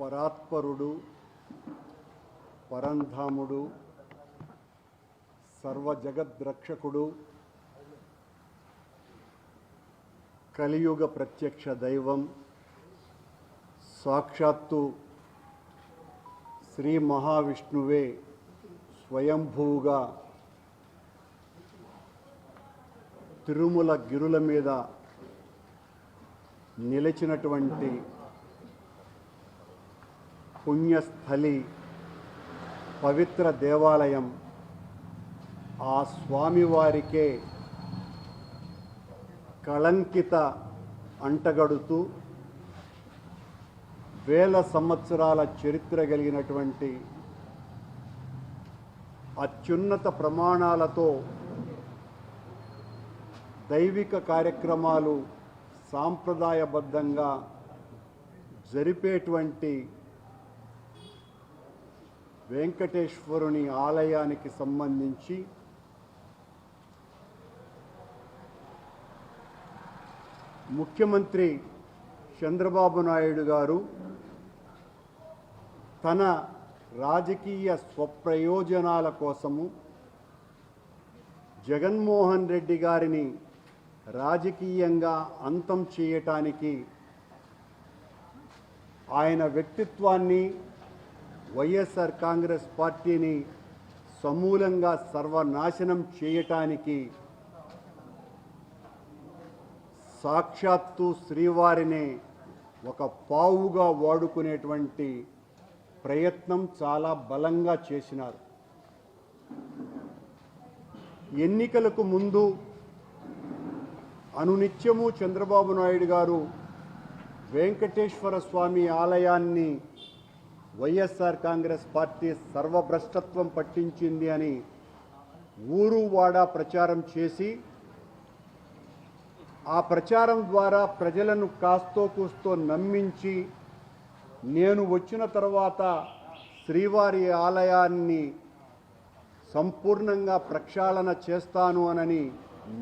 పరాత్పరుడు, పరంధాముడు, సర్వజగద్రక్షకుడు, కలియుగ ప్రత్యక్ష దైవం, సాక్షాత్తు శ్రీ మహావిష్ణువే స్వయంభూగా తిరుమల గిరుల మీద నిలిచినటువంటి పుణ్యస్థలి, పవిత్ర దేవాలయం ఆ స్వామివారికే కళంకిత అంటగడుతూ వేల సంవత్సరాల చరిత్ర కలిగినటువంటి అత్యున్నత ప్రమాణాలతో దైవిక కార్యక్రమాలు సాంప్రదాయబద్ధంగా జరిపేటువంటి వెంకటేశ్వరుని ఆలయానికి సంబంధించి ముఖ్యమంత్రి చంద్రబాబు నాయుడు గారు తన రాజకీయ స్వప్రయోజనాల కోసము జగన్మోహన్ రెడ్డి గారిని రాజకీయంగా అంతం చేయటానికి, ఆయన వ్యక్తిత్వాన్ని, వైఎస్ఆర్ కాంగ్రెస్ పార్టీని సమూలంగా సర్వనాశనం చేయటానికి సాక్షాత్తు శ్రీవారినే ఒక పావుగా వాడుకునేటువంటి ప్రయత్నం చాలా బలంగా చేసినారు. ఎన్నికలకు ముందు అనునిత్యము చంద్రబాబు నాయుడు గారు వెంకటేశ్వర స్వామి ఆలయాన్ని వైఎస్ఆర్ కాంగ్రెస్ పార్టీ సర్వభ్రష్టత్వం పట్టించింది అని ఊరు వాడ ప్రచారం చేసి, ఆ ప్రచారం ద్వారా ప్రజలను కాస్తో కూస్తో నమ్మించి, నేను వచ్చిన తర్వాత శ్రీవారి ఆలయాన్ని సంపూర్ణంగా ప్రక్షాళన చేస్తాను అనని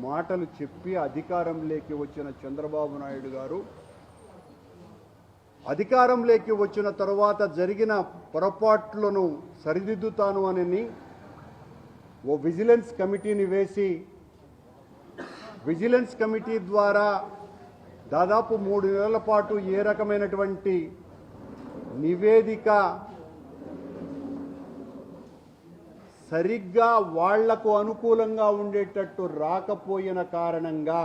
మాటలు చెప్పి అధికారంలోకి వచ్చిన చంద్రబాబు నాయుడు గారు అధికారంలోకి వచ్చిన తర్వాత జరిగిన పొరపాట్లను సరిదిద్దుతాను అని ఓ విజిలెన్స్ కమిటీని వేసి, విజిలెన్స్ కమిటీ ద్వారా దాదాపు 3 నెలల పాటు ఏ రకమైనటువంటి నివేదిక సరిగ్గా వాళ్లకు అనుకూలంగా ఉండేటట్టు రాకపోయిన కారణంగా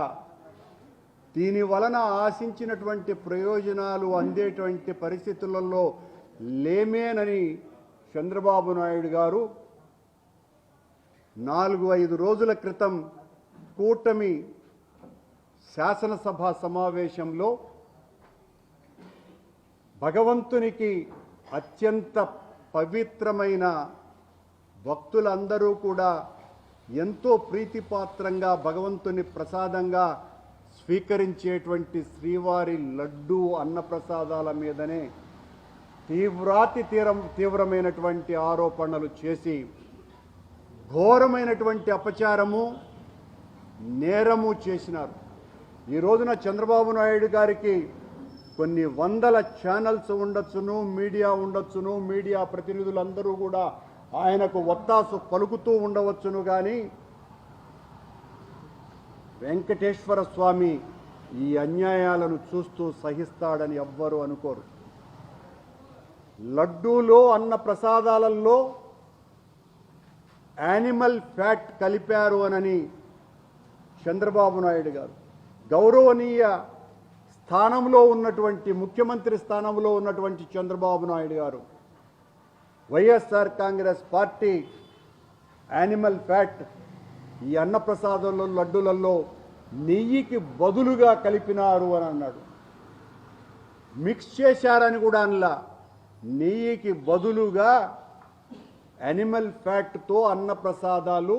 దీని వలన ఆశించినటువంటి ప్రయోజనాలు అందేటువంటి పరిస్థితులలో లేమేనని చంద్రబాబు నాయుడు గారు 4-5 రోజుల క్రితం కూటమి శాసనసభ సమావేశంలో భగవంతునికి అత్యంత పవిత్రమైన భక్తులందరూ కూడా ఎంతో ప్రీతిపాత్రంగా భగవంతుని ప్రసాదంగా స్వీకరించేటువంటి శ్రీవారి లడ్డూ అన్నప్రసాదాల మీదనే తీవ్రమైనటువంటి ఆరోపణలు చేసి ఘోరమైనటువంటి అపచారము, నేరము చేసినారు. ఈ రోజున చంద్రబాబు నాయుడు గారికి కొన్ని వందల ఛానల్స్ ఉండొచ్చును, మీడియా ఉండొచ్చును, మీడియా ప్రతినిధులందరూ కూడా ఆయనకు ఒత్తాసు పలుకుతూ ఉండవచ్చును. కానీ వెంకటేశ్వర స్వామి ఈ అన్యాయాలను చూస్తూ సహిస్తాడని ఎవ్వరూ అనుకోరు. లడ్డూలో, అన్న ప్రసాదాలలో యానిమల్ ఫ్యాట్ కలిపారు అనని చంద్రబాబు నాయుడు గారు, గౌరవనీయ స్థానంలో ఉన్నటువంటి, ముఖ్యమంత్రి స్థానంలో ఉన్నటువంటి చంద్రబాబు నాయుడు గారు, YSR Congress party animal fat ఈ అన్నప్రసాదంలో, లడ్డూలలో నెయ్యికి బదులుగా కలిపినారు అని అన్నాడు. మిక్స్ చేశారని కూడా అనలా, నెయ్యికి బదులుగా యానిమల్ ఫ్యాట్తో అన్నప్రసాదాలు,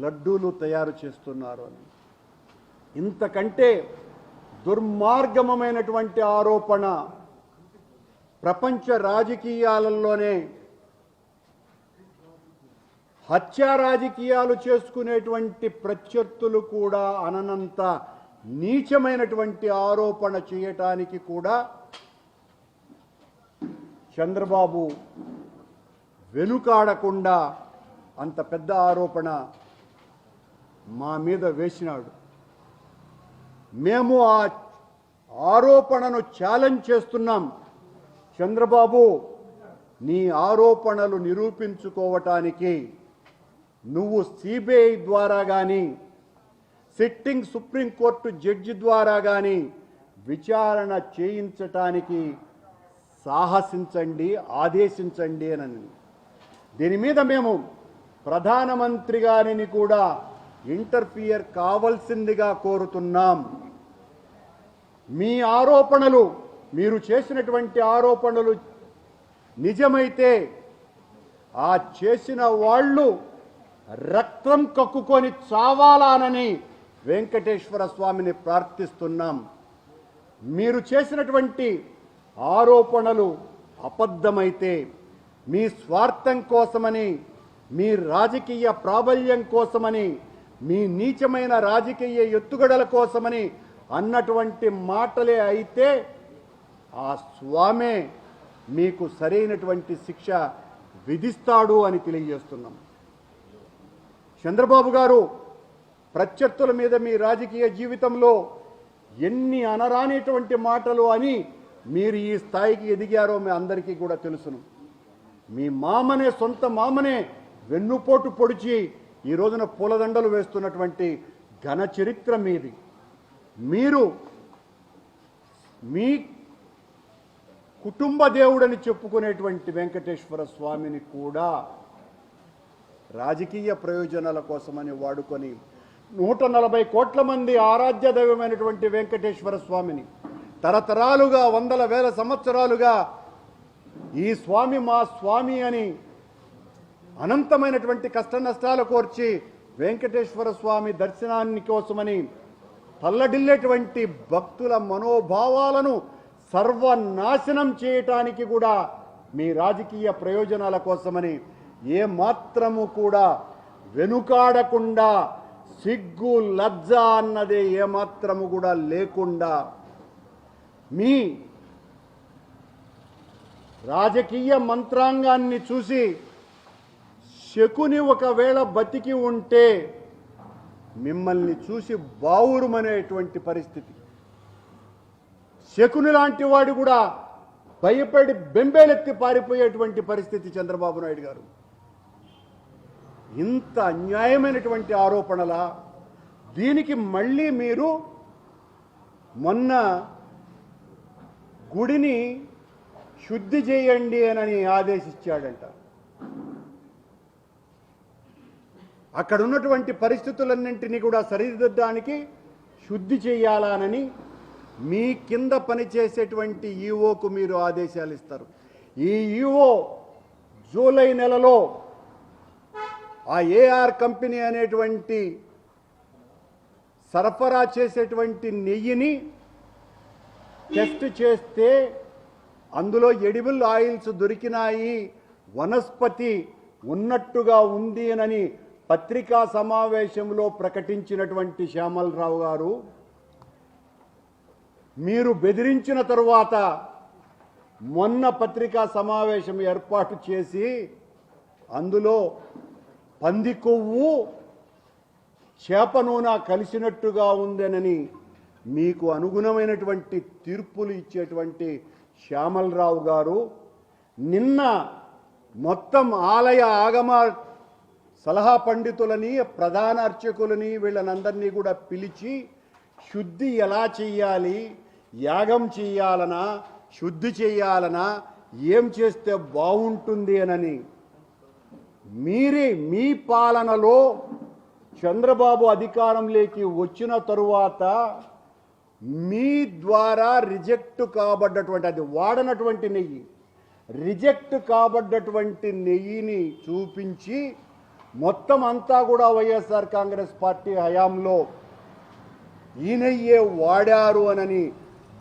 లడ్డూలు తయారు చేస్తున్నారు అని. ఇంతకంటే దుర్మార్గమైనటువంటి ఆరోపణ ప్రపంచ రాజకీయాలలోనే హత్యా రాజకీయాలు చేసుకునేటువంటి ప్రత్యర్థులు కూడా అననంత నీచమైనటువంటి ఆరోపణ చేయటానికి కూడా చంద్రబాబు వెనుకాడకుండా అంత పెద్ద ఆరోపణ మా మీద వేసినాడు. మేము ఆ ఆరోపణను ఛాలెంజ్ చేస్తున్నాం. చంద్రబాబు, నీ ఆరోపణలు నిరూపించుకోవటానికి నువ్వు సిబిఐ ద్వారా కానీ సిట్టింగ్ సుప్రీంకోర్టు జడ్జి ద్వారా కానీ విచారణ చేయించటానికి సాహసించండి, ఆదేశించండి అని. దీని మీద మేము ప్రధానమంత్రి గారిని కూడా ఇంటర్ఫియర్ కావాల్సిందిగా కోరుతున్నాం. మీ ఆరోపణలు, మీరు చేసినటువంటి ఆరోపణలు నిజమైతే ఆ చేసిన వాళ్ళు రక్తం కక్కుకొని చావాలానని వెంకటేశ్వర స్వామిని ప్రార్థిస్తున్నాం. మీరు చేసినటువంటి ఆరోపణలు అబద్ధమైతే మీ స్వార్థం కోసమని, మీ రాజకీయ ప్రాబల్యం కోసమని, మీ నీచమైన రాజకీయ ఎత్తుగడల కోసమని అన్నటువంటి మాటలే అయితే ఆ స్వామే మీకు సరైనటువంటి శిక్ష విధిస్తాడు అని తెలియజేస్తున్నాం. చంద్రబాబు గారు, ప్రత్యర్థుల మీద మీ రాజకీయ జీవితంలో ఎన్ని అనరానిటువంటి మాటలు అని మీరు ఈ స్థాయికి ఎదిగారో మీ అందరికీ కూడా తెలుసును. మీ మామనే, సొంత మామనే వెన్నుపోటు పొడిచి ఈ రోజున పూలదండలు వేస్తున్నటువంటి ఘన చరిత్ర మీది. మీరు మీ కుటుంబ దేవుడని చెప్పుకునేటువంటి వెంకటేశ్వర స్వామిని కూడా రాజకీయ ప్రయోజనాల కోసమని వాడుకొని 140 కోట్ల మంది ఆరాధ్య దైవమైనటువంటి వెంకటేశ్వర స్వామిని తరతరాలుగా, వందల వేల సంవత్సరాలుగా ఈ స్వామి మా స్వామి అని అనంతమైనటువంటి కష్ట నష్టాలు కోర్చి వెంకటేశ్వర స్వామి దర్శనాన్ని కోసమని తల్లడిల్లేటువంటి భక్తుల మనోభావాలను సర్వనాశనం చేయటానికి కూడా మీ రాజకీయ ప్రయోజనాల కోసమని ఏ మాత్రము కూడా వెనుకాడకుండా, సిగ్గు లజ్జ అన్నదే ఏమాత్రము కూడా లేకుండా మీ రాజకీయ మంత్రాంగాన్ని చూసి శకుని ఒకవేళ బతికి ఉంటే మిమ్మల్ని చూసి బావురుమనేటువంటి పరిస్థితి. శకుని లాంటి వాడు కూడా భయపడి బెంబేలెత్తి పారిపోయేటువంటి పరిస్థితి చంద్రబాబు నాయుడు గారు. ఇంత అన్యాయమైనటువంటి ఆరోపణలా? దీనికి మళ్ళీ మీరు మొన్న గుడిని శుద్ధి చేయండి అని ఆదేశించాడంట. అక్కడ ఉన్నటువంటి పరిస్థితులన్నింటినీ కూడా సరిదిద్దడానికి శుద్ధి చేయాలనని మీ కింద పనిచేసేటువంటి ఈఓకు మీరు ఆదేశాలు ఇస్తారు. ఈ ఈఓ జూలై నెలలో ఆ ఏఆర్ కంపెనీ అనేటువంటి సరఫరా చేసేటువంటి నెయ్యిని టెస్ట్ చేస్తే అందులో ఎడిబుల్ ఆయిల్స్ దొరికినాయి, వనస్పతి ఉన్నట్టుగా ఉంది అని పత్రికా సమావేశంలో ప్రకటించినటువంటి శ్యామలరావు గారు, మీరు బెదిరించిన తరువాత మొన్న పత్రికా సమావేశం ఏర్పాటు చేసి అందులో పంది కొవ్వు, చేప నూనె కలిసినట్టుగా ఉందనని మీకు అనుగుణమైనటువంటి తీర్పులు ఇచ్చేటువంటి శ్యామలరావు గారు నిన్న మొత్తం ఆలయ ఆగమ సలహా పండితులని, ప్రధాన అర్చకులని, వీళ్ళనందరినీ కూడా పిలిచి శుద్ధి ఎలా చెయ్యాలి, యాగం చెయ్యాలనా, శుద్ధి చెయ్యాలనా, ఏం చేస్తే బాగుంటుంది అని మీ పాలనలో చంద్రబాబు అధికారంలోకి వచ్చిన తరువాత మీ ద్వారా రిజెక్ట్ కాబడ్డటువంటి, అది వాడనటువంటి నెయ్యి, రిజెక్ట్ కాబడ్డటువంటి నెయ్యిని చూపించి మొత్తం అంతా కూడా వైఎస్ఆర్ కాంగ్రెస్ పార్టీ హయాంలో ఈ నెయ్యే వాడారు అని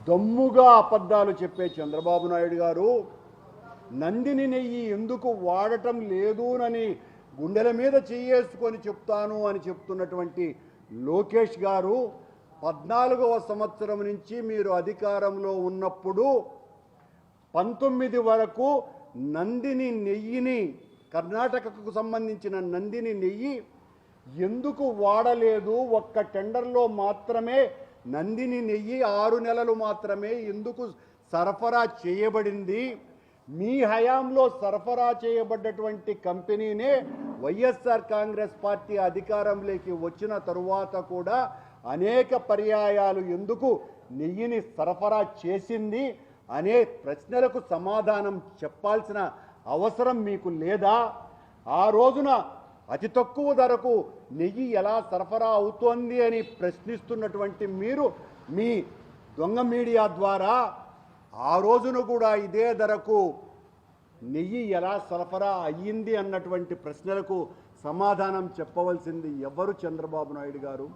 దమ్ముగా అబద్ధాలు చెప్పే చంద్రబాబు నాయుడు గారు నందిని నెయ్యి ఎందుకు వాడటం లేదు అని గుండెల మీద చెయ్యేసుకొని చెప్తాను అని చెప్తున్నటువంటి లోకేష్ గారు 14వ సంవత్సరం నుంచి మీరు అధికారంలో ఉన్నప్పుడు 19 వరకు నందిని నెయ్యిని, కర్ణాటకకు సంబంధించిన నందిని నెయ్యి ఎందుకు వాడలేదు? ఒక్క టెండర్లో మాత్రమే నందిని నెయ్యి 6 నెలలు మాత్రమే ఎందుకు సరఫరా చేయబడింది? మీ హయాంలో సరఫరా చేయబడ్డటువంటి కంపెనీనే వైఎస్ఆర్ కాంగ్రెస్ పార్టీ అధికారంలోకి వచ్చిన తరువాత కూడా అనేక పర్యాయాలు ఎందుకు నెయ్యిని సరఫరా చేసింది అనే ప్రశ్నలకు సమాధానం చెప్పాల్సిన అవసరం మీకు లేదా? ఆ రోజున అతి తక్కువ ధరకు నెయ్యి ఎలా సరఫరా అవుతోంది అని ప్రశ్నిస్తున్నటువంటి మీరు మీ దొంగ మీడియా ద్వారా ఆ రోజున కూడా ఇదే ధరకు నెయ్యి ఎలా సరఫరా అయ్యింది అన్నటువంటి ప్రశ్నలకు సమాధానం చెప్పవలసింది ఎవరు? చంద్రబాబు నాయుడు గారు,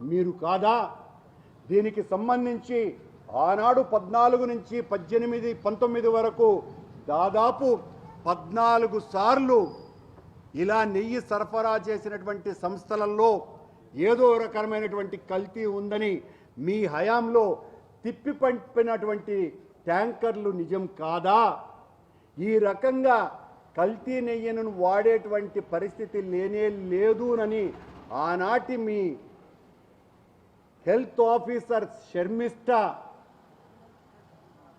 మీరు కాదా? దీనికి సంబంధించి ఆనాడు 14 నుంచి 18, 19 వరకు దాదాపు 14 సార్లు ఇలా నెయ్యి సరఫరా చేసినటువంటి సంస్థలలో ఏదో రకమైనటువంటి కల్తీ ఉందని మీ హయాంలో తిప్పి పంపినటువంటి ట్యాంకర్లు నిజం కాదా? ఈ రకంగా కల్తీ నెయ్యను వాడేటువంటి పరిస్థితి లేనే లేదునని ఆనాటి మీ హెల్త్ ఆఫీసర్ శర్మిష్ట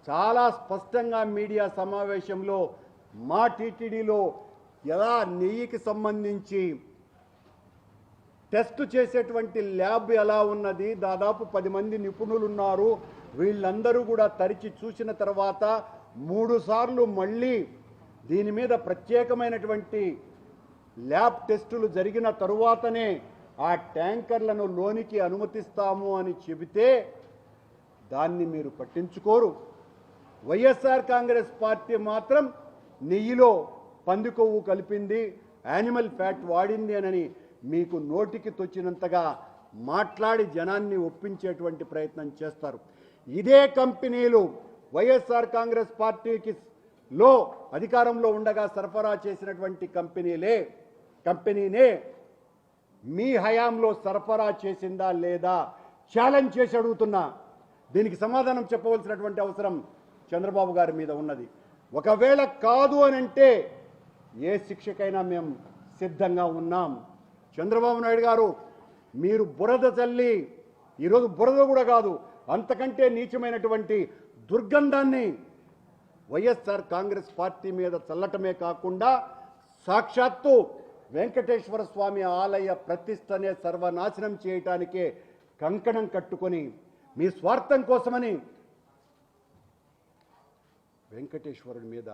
చాలా స్పష్టంగా మీడియా సమావేశంలో మా టీటీడీలో ఎలా నెయ్యికి సంబంధించి టెస్ట్ చేసేటువంటి ల్యాబ్ ఎలా ఉన్నది, దాదాపు 10 మంది నిపుణులు ఉన్నారు, వీళ్ళందరూ కూడా తరిచి చూసిన తర్వాత 3 సార్లు మళ్ళీ దీని మీద ప్రత్యేకమైనటువంటి ల్యాబ్ టెస్టులు జరిగిన తరువాతనే ఆ ట్యాంకర్లను లోనికి అనుమతిస్తాము అని చెబితే దాన్ని మీరు పట్టించుకోరు. వైఎస్ఆర్ కాంగ్రెస్ పార్టీ మాత్రం నెయ్యిలో పంది కొవ్వు కలిపింది, యానిమల్ ఫ్యాట్ వాడింది అని మీకు నోటికి తొచ్చినంతగా మాట్లాడి జనాన్ని ఒప్పించేటువంటి ప్రయత్నం చేస్తారు. ఇదే కంపెనీలు వైఎస్ఆర్ కాంగ్రెస్ పార్టీకి లో అధికారంలో ఉండగా సరఫరా చేసినటువంటి కంపెనీనే మీ హయాంలో సరఫరా చేసిందా లేదా ఛాలెంజ్ చేసి అడుగుతున్నా. దీనికి సమాధానం చెప్పవలసినటువంటి అవసరం చంద్రబాబు గారి మీద ఉన్నది. ఒకవేళ కాదు అని అంటే ఏ శిక్షకైనా మేము సిద్ధంగా ఉన్నాం. చంద్రబాబు నాయుడు గారు, మీరు బురద చల్లి, ఈరోజు బురద కూడా కాదు, అంతకంటే నీచమైనటువంటి దుర్గంధాన్ని వైఎస్ఆర్ కాంగ్రెస్ పార్టీ మీద చల్లటమే కాకుండా సాక్షాత్తు వెంకటేశ్వర స్వామి ఆలయ ప్రతిష్టనే సర్వనాశనం చేయటానికే కంకణం కట్టుకొని మీ స్వార్థం కోసమని వెంకటేశ్వరుడి మీద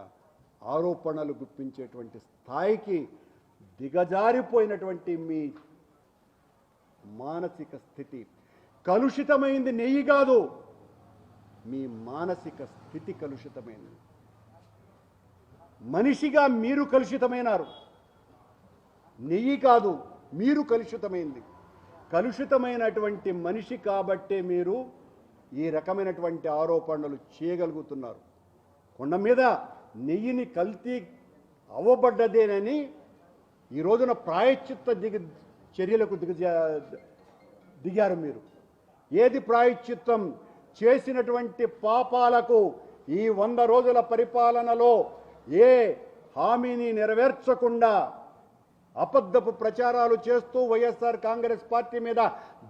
ఆరోపణలు గుప్పించేటువంటి స్థాయికి దిగజారిపోయినటువంటి మీ మానసిక స్థితి కలుషితమైంది. నెయ్యి కాదు, మీ మానసిక స్థితి కలుషితమైంది. మనిషిగా మీరు కలుషితమైనారు. నెయ్యి కాదు, మీరు కలుషితమైంది. కలుషితమైనటువంటి మనిషి కాబట్టే మీరు ఈ రకమైనటువంటి ఆరోపణలు చేయగలుగుతున్నారు. కొండ మీద నెయ్యిని కల్తీ అవ్వబడ్డదేనని ఈ రోజున ప్రాయశ్చిత్త చర్యలకు దిగారు మీరు. ఏది ప్రాయశ్చిత్తం? చేసినటువంటి పాపాలకు ఈ 100 రోజుల పరిపాలనలో ఏ హామీని నెరవేర్చకుండా అబద్ధపు ప్రచారాలు చేస్తూ వైఎస్ఆర్ కాంగ్రెస్ పార్టీ మీద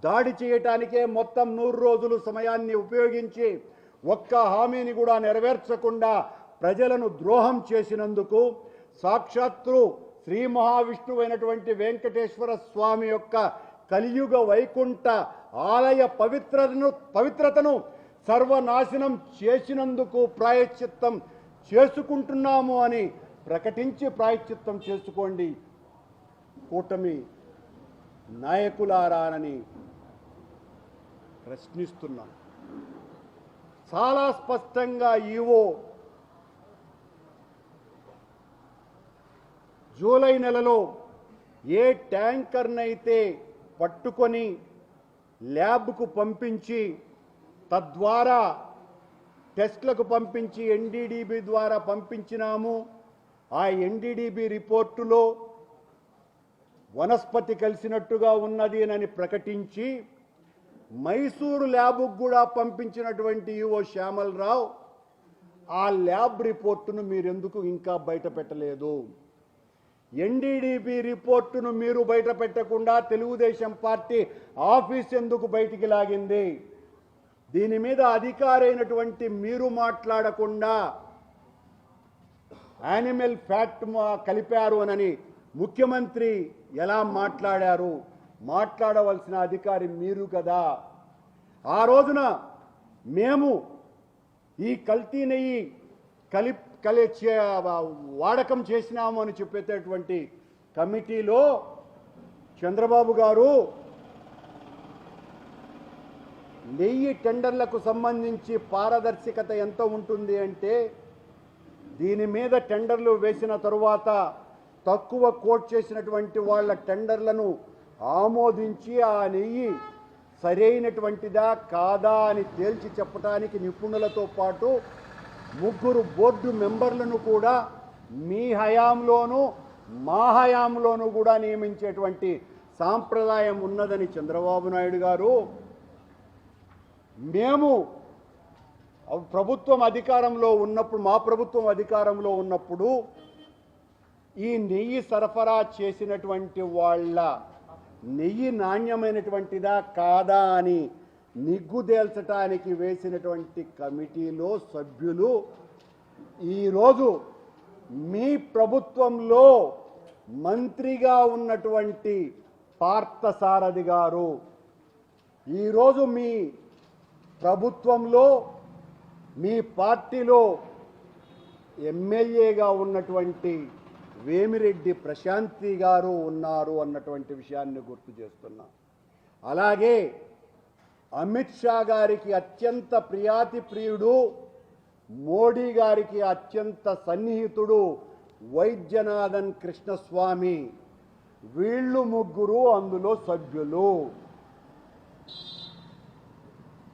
దాడి చేయటానికే మొత్తం 100 రోజులు సమయాన్ని ఉపయోగించి ఒక్క హామీని కూడా నెరవేర్చకుండా ప్రజలను ద్రోహం చేసినందుకు సాక్షాత్తు శ్రీ మహావిష్ణువైనటువంటి వెంకటేశ్వర స్వామి యొక్క కలియుగ వైకుంఠ ఆలయ పవిత్రతను సర్వనాశనం చేసినందుకు ప్రాయశ్చిత్తం చేసుకుంటున్నాము అని ప్రకటించి ప్రాయశ్చిత్తం చేసుకోండి కూటమి నాయకులారానని ప్రశ్నిస్తున్నాం. చాలా స్పష్టంగా ఈవో జూలై నెలలో ఏ ట్యాంకర్నైతే పట్టుకొని ల్యాబ్కు పంపించి తద్వారా టెస్ట్లకు పంపించి ఎన్డీడీబీ ద్వారా పంపించినాము, ఆ ఎన్డీడీబీ రిపోర్టులో వనస్పతి కలిసినట్టుగా ఉన్నది అని ప్రకటించి మైసూరు ల్యాబ్కు కూడా పంపించినటువంటి ఈవో శ్యామలరావు ఆ ల్యాబ్ రిపోర్టును మీరెందుకు ఇంకా బయట పెట్టలేదు? ఎన్డీడీపీ రిపోర్టును మీరు బయట పెట్టకుండా తెలుగుదేశం పార్టీ ఆఫీస్ ఎందుకు బయటికి లాగింది? దీని మీద అధికారైనటువంటి మీరు మాట్లాడకుండా యానిమల్ ఫ్యాట్ కలిపారు అని ముఖ్యమంత్రి ఎలా మాట్లాడారు? మాట్లాడవలసిన అధికారి మీరు కదా. ఆ రోజున మేము ఈ కల్తీ నెయ్యి వాడకం చేసినాము అని చెప్పేటటువంటి కమిటీలో చంద్రబాబు గారు నెయ్యి టెండర్లకు సంబంధించి పారదర్శకత ఎంత ఉంటుంది అంటే, దీని మీద టెండర్లు వేసిన తరువాత తక్కువ కోట్ చేసినటువంటి వాళ్ళ టెండర్లను ఆమోదించి ఆ నెయ్యి సరైనటువంటిదా కాదా అని తేల్చి చెప్పడానికి నిపుణులతో పాటు 3 బోర్డు మెంబర్లను కూడా మీ హయాంలోనూ మా హయాంలోనూ కూడా నియమించేటువంటి సాంప్రదాయం ఉన్నదని చంద్రబాబు నాయుడు గారు, మేము ప్రభుత్వం అధికారంలో ఉన్నప్పుడు, మా ప్రభుత్వం అధికారంలో ఉన్నప్పుడు ఈ నెయ్యి సరఫరా చేసినటువంటి వాళ్ళ నెయ్యి నాణ్యమైనటువంటిదా కాదా అని నిగ్గుదేల్చడానికి వేసినటువంటి కమిటీలో సభ్యులు ఈరోజు మీ ప్రభుత్వంలో మంత్రిగా ఉన్నటువంటి పార్థసారథి గారు, ఈరోజు మీ ప్రభుత్వంలో మీ పార్టీలో ఎమ్మెల్యేగా ఉన్నటువంటి వేమిరెడ్డి ప్రశాంతి గారు ఉన్నారు అన్నటువంటి విషయాన్ని గుర్తు చేస్తున్నా. అలాగే అమిత్ షా గారికి అత్యంత ప్రియాతి ప్రియుడు, మోడీ గారికి అత్యంత సన్నిహితుడు వైద్యనాథన్ కృష్ణస్వామి, వీళ్ళు 3 అందులో సభ్యులు.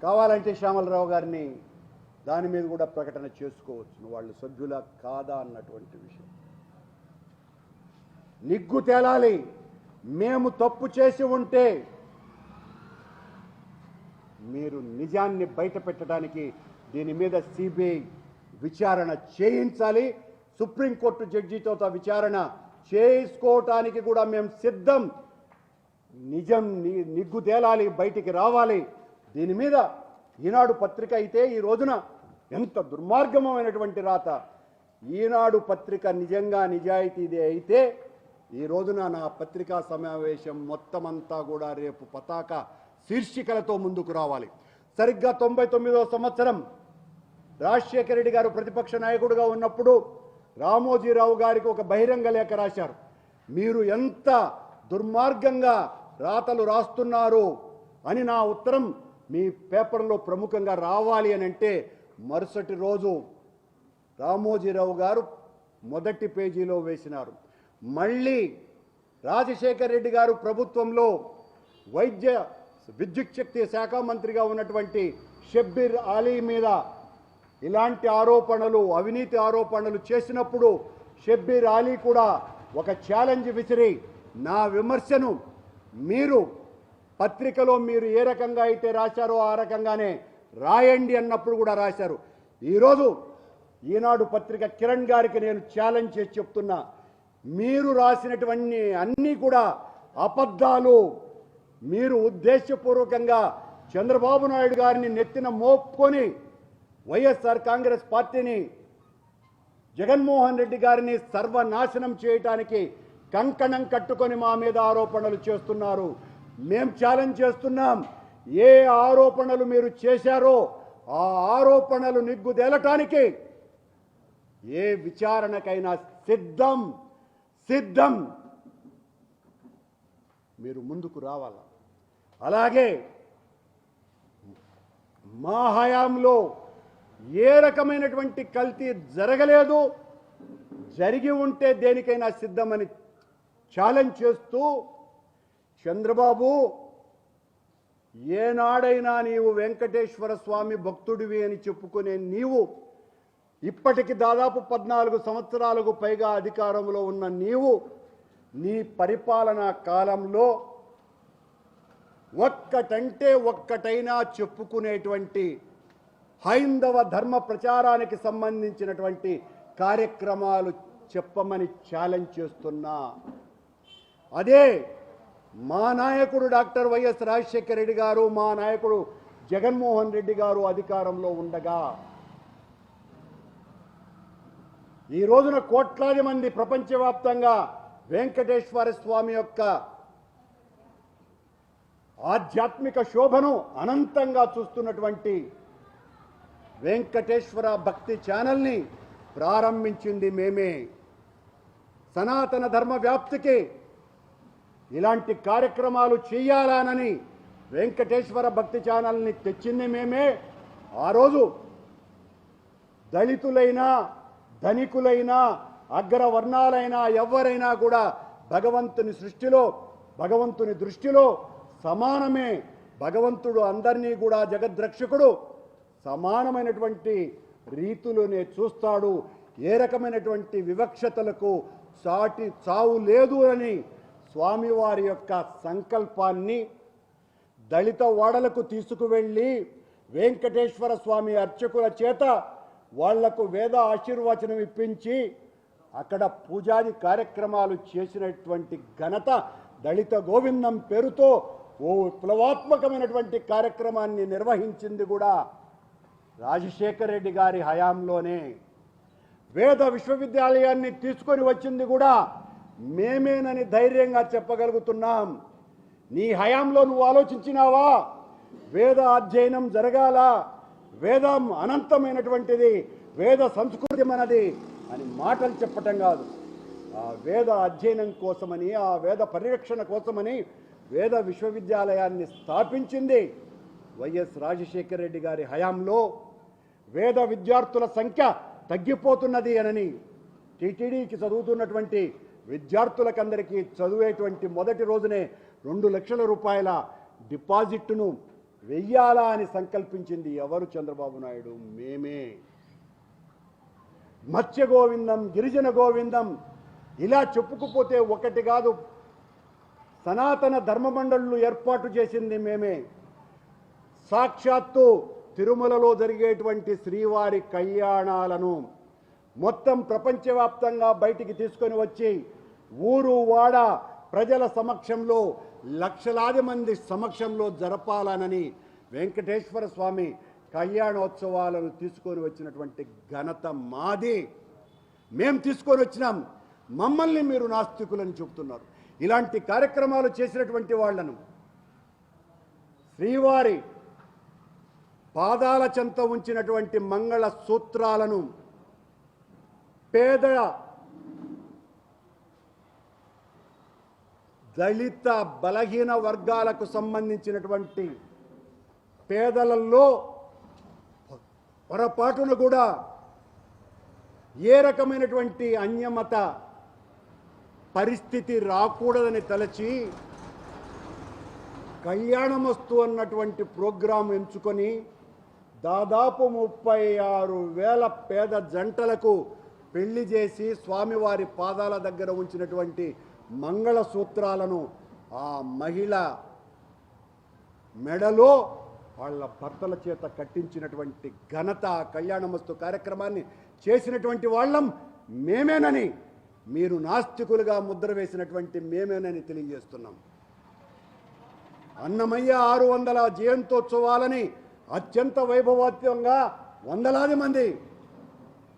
కావాలంటే శ్యామలరావు గారిని దాని మీద కూడా ప్రకటన చేసుకోవచ్చు, వాళ్ళు సభ్యుల కాదా అన్నటువంటి విషయం. నిగ్గు తేలాలి. మేము తప్పు చేసి ఉంటే మీరు నిజాన్ని బయట పెట్టడానికి దీని మీద సిబిఐ విచారణ చేయించాలి. సుప్రీంకోర్టు జడ్జితో విచారణ చేసుకోవటానికి కూడా మేము సిద్ధం. నిజం నిగ్గు తేలాలి, బయటికి రావాలి. దీని మీద ఈనాడు పత్రిక అయితే ఈ రోజున ఎంత దుర్మార్గమైనటువంటి రాత. ఈనాడు పత్రిక నిజంగా నిజాయితీదే అయితే ఈ రోజున నా పత్రికా సమావేశం మొత్తం అంతా కూడా రేపు పతాక శీర్షికలతో ముందుకు రావాలి. సరిగ్గా 99వ సంవత్సరం రాజశేఖర రెడ్డి గారు ప్రతిపక్ష నాయకుడిగా ఉన్నప్పుడు రామోజీరావు గారికి ఒక బహిరంగ లేఖ రాశారు. మీరు ఎంత దుర్మార్గంగా రాతలు రాస్తున్నారు అని నా ఉత్తరం మీ పేపర్లో ప్రముఖంగా రావాలి అని అంటే, మరుసటి రోజు రామోజీరావు గారు మొదటి పేజీలో వేసినారు. మళ్ళీ రాజశేఖర రెడ్డి గారు ప్రభుత్వంలో విద్యుత్ శక్తి శాఖ మంత్రిగా ఉన్నటువంటి షబ్బీర్ అలీ మీద ఇలాంటి ఆరోపణలు, అవినీతి ఆరోపణలు చేసినప్పుడు షబ్బీర్ అలీ కూడా ఒక ఛాలెంజ్ విసిరి నా విమర్శను మీరు పత్రికలో మీరు ఏ రకంగా అయితే రాశారో ఆ రకంగానే రాయండి అన్నప్పుడు కూడా రాశారు. ఈరోజు ఈనాడు పత్రిక కిరణ్ గారికి నేను ఛాలెంజ్ చేసి చెప్తున్నా, మీరు రాసినటువంటి అన్నీ కూడా అబద్ధాలు. మీరు ఉద్దేశపూర్వకంగా చంద్రబాబు నాయుడు గారిని నెత్తిన మోపుకొని వైఎస్ఆర్ కాంగ్రెస్ పార్టీని, జగన్మోహన్ రెడ్డి గారిని సర్వనాశనం చేయటానికి కంకణం కట్టుకొని మా మీద ఆరోపణలు చేస్తున్నారు. మేం ఛాలెంజ్ చేస్తున్నాం, ఏ ఆరోపణలు మీరు చేశారో ఆ ఆరోపణలు నిగ్గుదేలటానికి ఏ విచారణకైనా సిద్ధం. మీరు ముందుకు రావాలా. అలాగే మా హయాంలో ఏ రకమైనటువంటి కల్తీ జరగలేదు, జరిగి ఉంటే దేనికైనా సిద్ధమని ఛాలెంజ్ చేస్తూ, చంద్రబాబు ఏనాడైనా నీవు వెంకటేశ్వర స్వామి భక్తుడివి అని చెప్పుకునే నీవు, ఇప్పటికి దాదాపు 14 సంవత్సరాలకు పైగా అధికారంలో ఉన్న నీవు, నీ పరిపాలనా కాలంలో ఒక్కటంటే ఒక్కటైనా చెప్పుకునేటువంటి హైందవ ధర్మ ప్రచారానికి సంబంధించినటువంటి కార్యక్రమాలు చెప్పమని ఛాలెంజ్ చేస్తున్నా. అదే మా నాయకుడు డాక్టర్ వైఎస్ రాజశేఖర రెడ్డి గారు, మా నాయకుడు జగన్మోహన్ రెడ్డి గారు అధికారంలో ఉండగా ఈ రోజున కోట్లాది మంది ప్రపంచవ్యాప్తంగా వెంకటేశ్వర స్వామి యొక్క ఆధ్యాత్మిక శోభను అనంతంగా చూస్తున్నటువంటి వెంకటేశ్వర భక్తి ఛానల్ని ప్రారంభించింది మేమే. సనాతన ధర్మ వ్యాప్తికి ఇలాంటి కార్యక్రమాలు చేయాలనని వెంకటేశ్వర భక్తి ఛానల్ని తెచ్చింది మేమే. ఆ రోజు దళితులైనా ధనికులైనా అగ్రవర్ణాలైనా ఎవరైనా కూడా భగవంతుని సృష్టిలో భగవంతుని దృష్టిలో సమానమే. భగవంతుడు అందరినీ కూడా జగద్రక్షకుడు సమానమైనటువంటి రీతిలోనే చూస్తాడు. ఏ రకమైనటువంటి వివక్షతలకు చావు లేదు అని స్వామివారి యొక్క సంకల్పాన్ని దళిత వాడలకు తీసుకువెళ్ళి వెంకటేశ్వర స్వామి అర్చకుల చేత వాళ్లకు వేద ఆశీర్వచనం ఇప్పించి అక్కడ పూజాది కార్యక్రమాలు చేసినటువంటి ఘనత దళిత గోవిందం పేరుతో ఓ విప్లవాత్మకమైనటువంటి కార్యక్రమాన్ని నిర్వహించింది కూడా రాజశేఖర రెడ్డి గారి హయాంలోనే. వేద విశ్వవిద్యాలయాన్ని తీసుకొని వచ్చింది కూడా మేమేనని ధైర్యంగా చెప్పగలుగుతున్నాం. నీ హయాంలో నువ్వు ఆలోచించినావా? వేద అధ్యయనం జరగాల, వేదం అనంతమైనటువంటిది, వేద సంస్కృతి మనది అని మాటలు చెప్పటం కాదు. ఆ వేద అధ్యయనం కోసమని, ఆ వేద పరిరక్షణ కోసమని వేద విశ్వవిద్యాలయాన్ని స్థాపించింది వైఎస్ రాజశేఖర రెడ్డి గారి హయాంలో. వేద విద్యార్థుల సంఖ్య తగ్గిపోతున్నది అని టీటీడీకి చదువుతున్నటువంటి విద్యార్థులకందరికీ చదివేటువంటి మొదటి రోజునే 2 లక్షల రూపాయల డిపాజిట్ను వెయ్యాలా అని సంకల్పించింది ఎవరు? చంద్రబాబు నాయుడు, మేమే. మత్స్య గోవిందం, గిరిజన గోవిందం ఇలా చెప్పుకుపోతే ఒకటి కాదు. సనాతన ధర్మ మండళ్ళు ఏర్పాటు చేసింది మేమే. సాక్షాత్తు తిరుమలలో జరిగేటువంటి శ్రీవారి కళ్యాణాలను మొత్తం ప్రపంచవ్యాప్తంగా బయటికి తీసుకొని వచ్చి ఊరు వాడ ప్రజల సమక్షంలో లక్షలాది మంది సమక్షంలో జరపాలనని వెంకటేశ్వర స్వామి కళ్యాణోత్సవాలను తీసుకొని వచ్చినటువంటి ఘనత మాది. మేం తీసుకొని వచ్చినాం, మమ్మల్ని మీరు నాస్తికులని చెబుతున్నారు. ఇలాంటి కార్యక్రమాలు చేసినటువంటి వాళ్లను శ్రీవారి పాదాల చెంత ఉంచినటువంటి మంగళ సూత్రాలను పేద దళిత బలహీన వర్గాలకు సంబంధించినటువంటి పేదలలో పొరపాటును కూడా ఏ రకమైనటువంటి అన్యమత పరిస్థితి రాకూడదని తలచి కళ్యాణమస్తు అన్నటువంటి ప్రోగ్రాం ఎంచుకొని దాదాపు 36,000 పేద జంటలకు పెళ్లి చేసి స్వామివారి పాదాల దగ్గర ఉంచినటువంటి మంగళసూత్రాలను ఆ మహిళ మెడలో వాళ్ళ భర్తల చేత కట్టించినటువంటి ఘనత, కళ్యాణమస్తు కార్యక్రమాన్ని చేసినటువంటి వాళ్ళం మేమేనని, మీరు నాస్తికులుగా ముద్ర వేసినటువంటి మేమేనని తెలియజేస్తున్నాం. అన్నమయ్య 600 జయంతోత్సవాలని అత్యంత వైభవోత్యంగా వందలాది మంది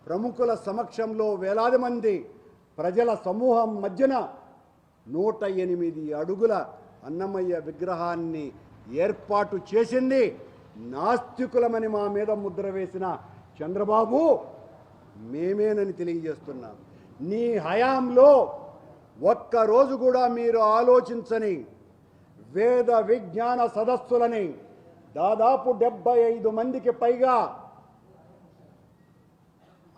ప్రముఖుల సమక్షంలో వేలాది మంది ప్రజల సమూహం మధ్యన 108 అడుగుల అన్నమయ్య విగ్రహాన్ని ఏర్పాటు చేసింది నాస్తికులమని మా మీద ముద్ర వేసిన చంద్రబాబు మేమేనని తెలియజేస్తున్నాం. నీ హయాంలో ఒక్కరోజు కూడా మీరు ఆలోచించని వేద విజ్ఞాన సదస్సులని దాదాపు 75 మందికి పైగా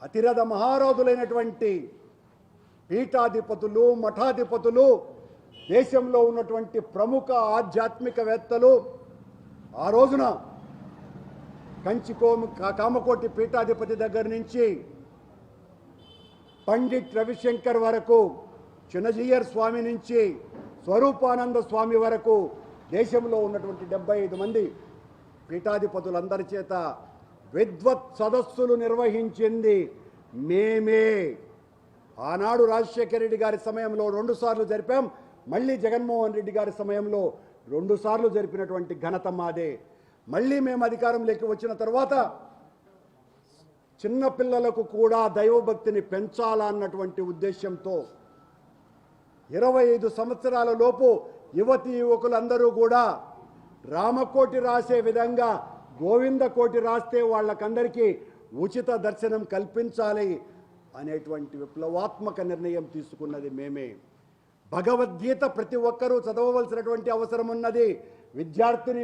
అతిరథ మహారాజులైనటువంటి పీఠాధిపతులు, మఠాధిపతులు, దేశంలో ఉన్నటువంటి ప్రముఖ ఆధ్యాత్మికవేత్తలు ఆ రోజున కామకోటి పీఠాధిపతి దగ్గర నుంచి పండిట్ రవిశంకర్ వరకు, చిన్నజీయర్ స్వామి నుంచి స్వరూపానంద స్వామి వరకు దేశంలో ఉన్నటువంటి 75 మంది పీఠాధిపతులందరి చేత విద్వత్ సదస్సులు నిర్వహించింది మేమే. ఆనాడు రాజశేఖర రెడ్డి గారి సమయంలో 2 సార్లు జరిపాం, మళ్ళీ జగన్మోహన్ రెడ్డి గారి సమయంలో 2 సార్లు జరిపినటువంటి ఘనత మాదే. మళ్ళీ మేము అధికారంలోకి వచ్చిన తర్వాత చిన్న పిల్లలకు కూడా దైవభక్తిని పెంచాలన్నటువంటి ఉద్దేశంతో 25 సంవత్సరాల లోపు యువతీ యువకులందరూ కూడా రామకోటి రాసే విధంగా గోవిందకోటి రాస్తే వాళ్ళకందరికీ ఉచిత దర్శనం కల్పించాలి అనేటువంటి విప్లవాత్మక నిర్ణయం తీసుకున్నది మేమే. భగవద్గీత ప్రతి ఒక్కరూ చదవవలసినటువంటి అవసరం ఉన్నది.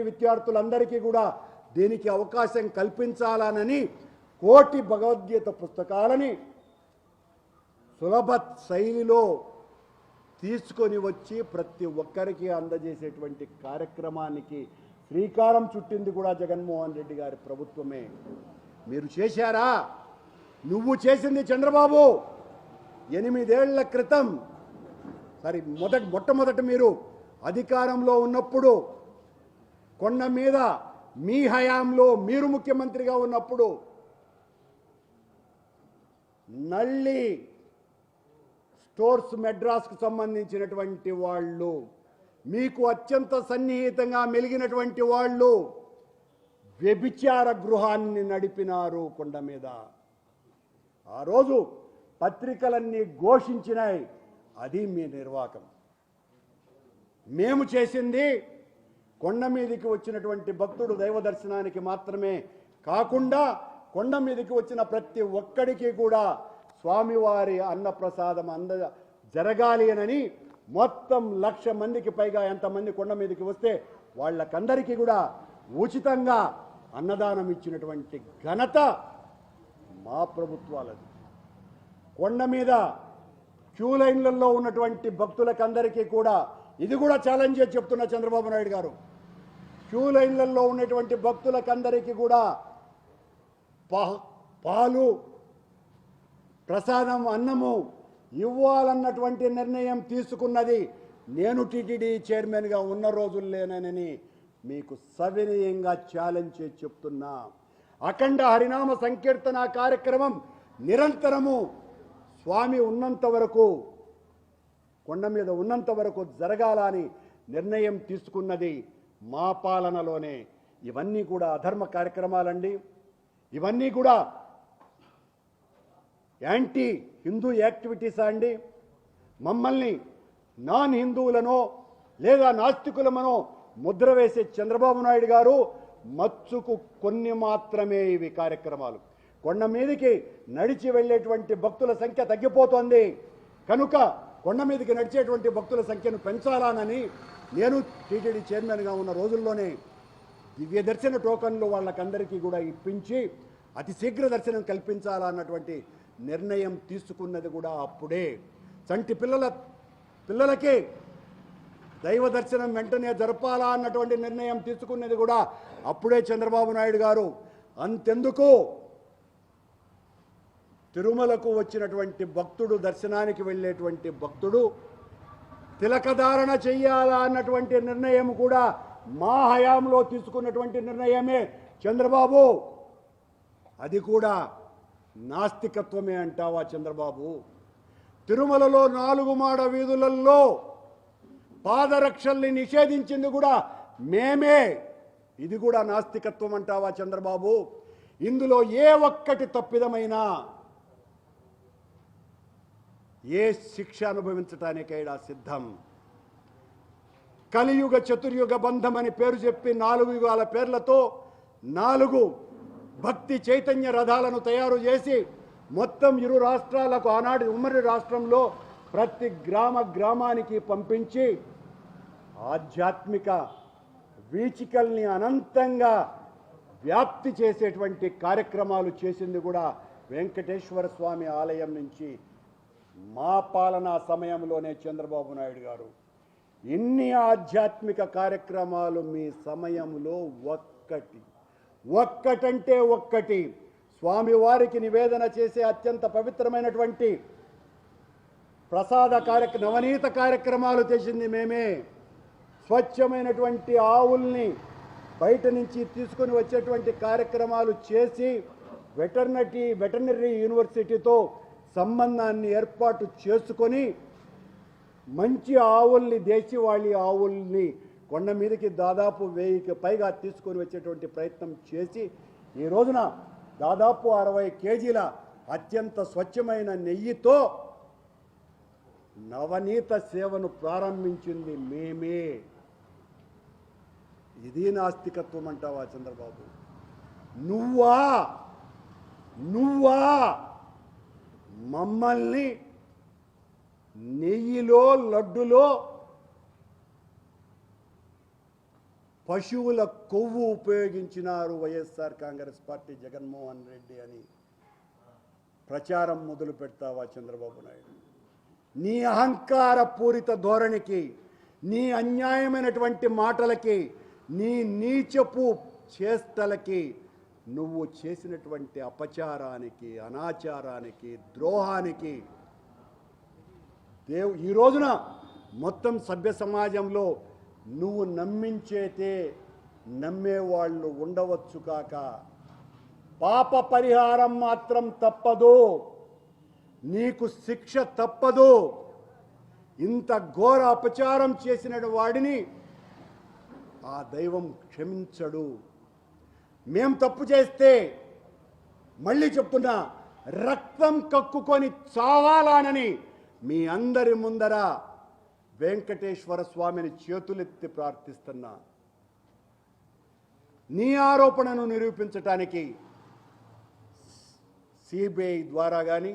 విద్యార్థులందరికీ కూడా దీనికి అవకాశం కల్పించాలనని 1,000,000 భగవద్గీత పుస్తకాలని సులభ శైలిలో తీసుకొని వచ్చి ప్రతి ఒక్కరికి అందజేసేటువంటి కార్యక్రమానికి శ్రీకారం చుట్టింది కూడా జగన్మోహన్ రెడ్డి గారి ప్రభుత్వమే. మీరు చేశారా? నువ్వు చేసింది చంద్రబాబు 8 ఏళ్ల క్రితం. మొట్టమొదట మీరు అధికారంలో ఉన్నప్పుడు, కొండ మీద మీ హయాంలో మీరు ముఖ్యమంత్రిగా ఉన్నప్పుడు నల్లి స్టోర్స్ మెడ్రాస్కు సంబంధించినటువంటి వాళ్ళు, మీకు అత్యంత సన్నిహితంగా మెలిగినటువంటి వాళ్ళు వ్యభిచార గృహాన్ని నడిపినారు కొండ మీద. ఆ రోజు పత్రికలన్నీ ఘోషించినాయి. అది మీ నిర్వాకం. మేము చేసింది కొండ మీదకి వచ్చినటువంటి భక్తుడు దైవ దర్శనానికి మాత్రమే కాకుండా కొండ మీదకి వచ్చిన ప్రతి ఒక్కడికి కూడా స్వామివారి అన్నప్రసాదం జరగాలి అని మొత్తం 1,00,000 మందికి పైగా ఎంతమంది కొండ మీదకి వస్తే వాళ్ళకందరికీ కూడా ఉచితంగా అన్నదానం ఇచ్చినటువంటి ఘనత మా ప్రభుత్వాలది. కొండ మీద క్యూ లైన్లలో ఉన్నటువంటి భక్తులకందరికీ కూడా, ఇది కూడా ఛాలెంజ్ చేసి చెప్తున్న చంద్రబాబు నాయుడు గారు, క్యూ లైన్లలో ఉన్నటువంటి భక్తులకందరికీ కూడా పాలు, ప్రసాదం, అన్నము ఇవ్వాలన్నటువంటి నిర్ణయం తీసుకున్నది నేను టీటీడీ చైర్మన్గా ఉన్న రోజుల్లోనేనని మీకు సవినయంగా ఛాలెంజ్ చేసి చెప్తున్నా. అఖండ హరినామ సంకీర్తన కార్యక్రమం నిరంతరము స్వామి ఉన్నంత వరకు, కొండ మీద ఉన్నంత వరకు జరగాలని నిర్ణయం తీసుకున్నది మా పాలనలోనే. ఇవన్నీ కూడా అధర్మ కార్యక్రమాలండి. ఇవన్నీ కూడా యాంటీ హిందూ యాక్టివిటీసా అండి? మమ్మల్ని నాన్ హిందువులనో లేదా నాస్తికులమనో ముద్ర వేసే చంద్రబాబు నాయుడు గారు మచ్చుకు కొన్ని మాత్రమే ఇవి కార్యక్రమాలు. కొండ మీదకి నడిచి వెళ్ళేటువంటి భక్తుల సంఖ్య తగ్గిపోతోంది కనుక కొండ మీదకి నడిచేటువంటి భక్తుల సంఖ్యను పెంచాలని నేను టీటీడీ చైర్మన్గా ఉన్న రోజుల్లోనే దివ్య దర్శన టోకన్లు వాళ్ళకందరికీ కూడా ఇప్పించి అతి శీఘ్ర దర్శనం కల్పించాలన్నటువంటి నిర్ణయం తీసుకున్నది కూడా అప్పుడే. చంటి పిల్లలకి దైవ దర్శనం వెంటనే జరపాలా అన్నటువంటి నిర్ణయం తీసుకున్నది కూడా అప్పుడే చంద్రబాబు నాయుడు గారు. అంతెందుకు, తిరుమలకు వచ్చినటువంటి భక్తుడు, దర్శనానికి వెళ్ళేటువంటి భక్తుడు తిలకధారణ చెయ్యాలా అన్నటువంటి నిర్ణయం కూడా మా హయాంలో తీసుకున్నటువంటి నిర్ణయమే చంద్రబాబు. అది కూడా నాస్తికత్వమే అంటావా చంద్రబాబు? తిరుమలలో 4 మాడ వీధులలో పాదరక్షల్ని నిషేధించింది కూడా మేమే. ఇది కూడా నాస్తికత్వం అంటావా చంద్రబాబు? ఇందులో ఏ ఒక్కటి తప్పిదమైనా ఏ శిక్ష అనుభవించటానికైనా సిద్ధం. కలియుగ చతుర్యుగ బంధం అని పేరు చెప్పి 4 యుగాల పేర్లతో 4 భక్తి చైతన్య రథాలను తయారు చేసి మొత్తం 2 రాష్ట్రాలకు, ఆనాటి ఉమ్మడి రాష్ట్రంలో ప్రతి గ్రామానికి పంపించి ఆధ్యాత్మిక వీచికల్ని అనంతంగా వ్యాప్తి చేసేటువంటి కార్యక్రమాలు చేసింది కూడా వెంకటేశ్వర స్వామి ఆలయం నుంచి మా పాలనా సమయంలోనే చంద్రబాబు నాయుడు గారు. ఇన్ని ఆధ్యాత్మిక కార్యక్రమాలు మీ సమయంలో ఒక్కటంటే ఒక్కటి స్వామివారికి నివేదన చేసే అత్యంత పవిత్రమైనటువంటి ప్రసాద నవనీత కార్యక్రమాలు చేసింది మేమే. స్వచ్ఛమైనటువంటి ఆవుల్ని బయట నుంచి తీసుకొని వచ్చేటువంటి కార్యక్రమాలు చేసి వెటర్నరీ యూనివర్సిటీతో సంబంధాన్ని ఏర్పాటు చేసుకొని మంచి ఆవుల్ని దేశీవాళీ ఆవుల్ని కొండ మీదకి దాదాపు 1000కి పైగా తీసుకొని వచ్చేటువంటి ప్రయత్నం చేసి ఈ రోజున దాదాపు 60 కేజీల అత్యంత స్వచ్ఛమైన నెయ్యితో నవనీత సేవను ప్రారంభించింది మేమే. ఇది నాస్తికత్వం అంటావా చంద్రబాబు? నువ్వా మమ్మల్ని నెయ్యిలో లడ్డులో పశువుల కొవ్వు ఉపయోగించినారు వైఎస్ఆర్ కాంగ్రెస్ పార్టీ జగన్మోహన్ రెడ్డి అని ప్రచారం మొదలు పెడతావా చంద్రబాబు నాయుడు? నీ అహంకార పూరిత ధోరణికి, నీ అన్యాయమైనటువంటి మాటలకి, నీ నీచపు చేష్టలకి, నువ్వు చేసినటువంటి అపచారానికి, అనాచారానికి, ద్రోహానికి ఈ రోజున మొత్తం సభ్య సమాజంలో నువ్వు నమ్మించేతే నమ్మేవాళ్ళు ఉండవచ్చు కాక పాప పరిహారం మాత్రం తప్పదు, నీకు శిక్ష తప్పదు. ఇంత ఘోర అపచారం చేసిన వాడిని ఆ దైవం క్షమించడు. మేం తప్పు చేస్తే మళ్ళీ చెప్తున్నా, రక్తం కక్కుకొని చావాలానని మీ అందరి ముందర వెంకటేశ్వర స్వామిని చేతులెత్తి ప్రార్థిస్తున్నా. నీ ఆరోపణను నిరూపించటానికి సిబిఐ ద్వారా కానీ,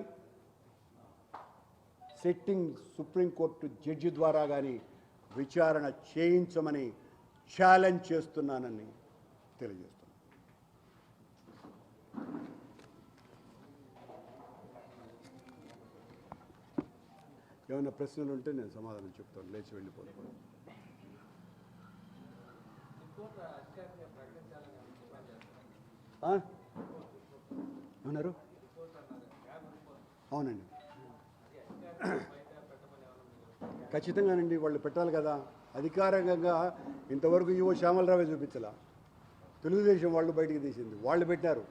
సిట్టింగ్ సుప్రీంకోర్టు జడ్జి ద్వారా కానీ విచారణ చేయించమని ఛాలెంజ్ చేస్తున్నానని తెలియజేస్తున్నాను. ఏమైనా ప్రశ్నలు ఉంటే నేను సమాధానం చెప్తాను, లేచి వెళ్ళిపోతాను. ఏమన్నారు? అవునండి, ఖచ్చితంగానండి. వాళ్ళు పెట్టాలి కదా అధికారికంగా. ఇంతవరకు ఈవో శ్యామలరావే చూపించాల, తెలుగుదేశం వాళ్ళు బయటికి తీసింది, వాళ్ళు పెట్టారు.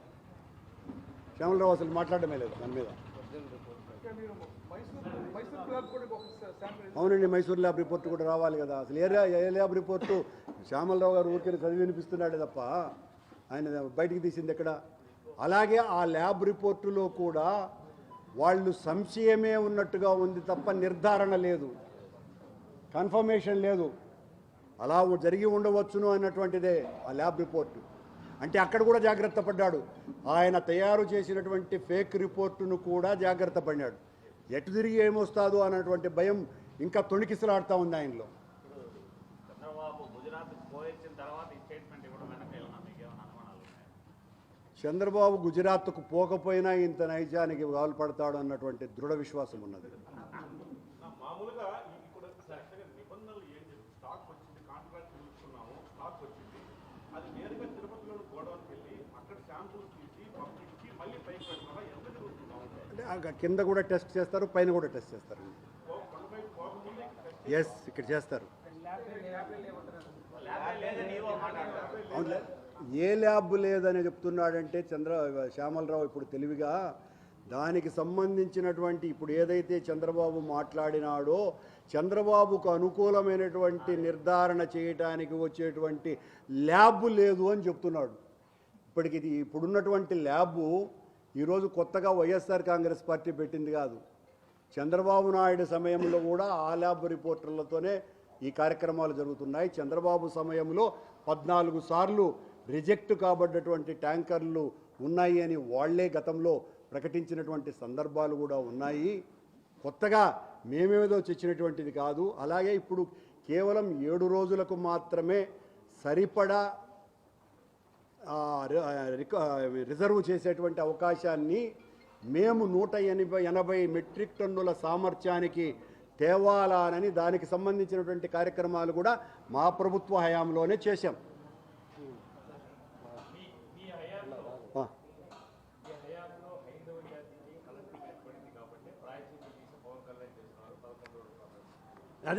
శ్యామలరావు అసలు మాట్లాడమే లేదు దాని మీద. అవునండి, మైసూర్ ల్యాబ్ రిపోర్ట్ కూడా రావాలి కదా. అసలు ఏ ల్యాబ్ రిపోర్టు? శ్యామలరావు గారు ఊరికే చదివి వినిపిస్తున్నాడే తప్ప ఆయన బయటికి తీసింది ఎక్కడ? అలాగే ఆ ల్యాబ్ రిపోర్టులో కూడా వాళ్ళు సంశయమే ఉన్నట్టుగా ఉంది తప్ప నిర్ధారణ లేదు, కన్ఫర్మేషన్ లేదు. అలా జరిగి ఉండవచ్చును అన్నటువంటిదే ఆ ల్యాబ్ రిపోర్టు. అంటే అక్కడ కూడా జాగ్రత్త పడ్డాడు. ఆయన తయారు చేసినటువంటి ఫేక్ రిపోర్టును కూడా జాగ్రత్త పడ్డాడు. ఎటు తిరిగి ఏమొస్తాదో అన్నటువంటి భయం ఇంకా తొణికిసలాడుతూ ఉంది ఆయనలో. చంద్రబాబు గుజరాత్కు పోకపోయినా ఇంత నైజానికి పాల్పడతాడు అన్నటువంటి దృఢ విశ్వాసం ఉన్నది. అంటే కింద కూడా టెస్ట్ చేస్తారు, పైన కూడా టెస్ట్ చేస్తారు. ఎస్, ఇక్కడ చేస్తారు. ఏ ల్యాబ్ లేదని చెప్తున్నాడంటే శ్యామలరావు ఇప్పుడు తెలివిగా దానికి సంబంధించినటువంటి ఇప్పుడు ఏదైతే చంద్రబాబు మాట్లాడినాడో చంద్రబాబుకు అనుకూలమైనటువంటి నిర్ధారణ చేయడానికి వచ్చేటువంటి ల్యాబ్ లేదు అని చెప్తున్నాడు. ఇప్పుడున్నటువంటి ల్యాబు ఈరోజు కొత్తగా వైఎస్ఆర్ కాంగ్రెస్ పార్టీ పెట్టింది కాదు. చంద్రబాబు నాయుడు సమయంలో కూడా ఆ ల్యాబ్ రిపోర్టర్లతోనే ఈ కార్యక్రమాలు జరుగుతున్నాయి. చంద్రబాబు సమయంలో 14 సార్లు రిజెక్ట్ కాబడ్డటువంటి ట్యాంకర్లు ఉన్నాయి అని వాళ్లే గతంలో ప్రకటించినటువంటి సందర్భాలు కూడా ఉన్నాయి. కొత్తగా మేమేదో తెచ్చినటువంటిది కాదు. అలాగే ఇప్పుడు కేవలం 7 రోజులకు మాత్రమే సరిపడా రిజర్వ్ చేసేటువంటి అవకాశాన్ని మేము 180 మెట్రిక్ టన్నుల సామర్థ్యానికి తేవాలని దానికి సంబంధించినటువంటి కార్యక్రమాలు కూడా మా ప్రభుత్వ హయాంలోనే చేశాం.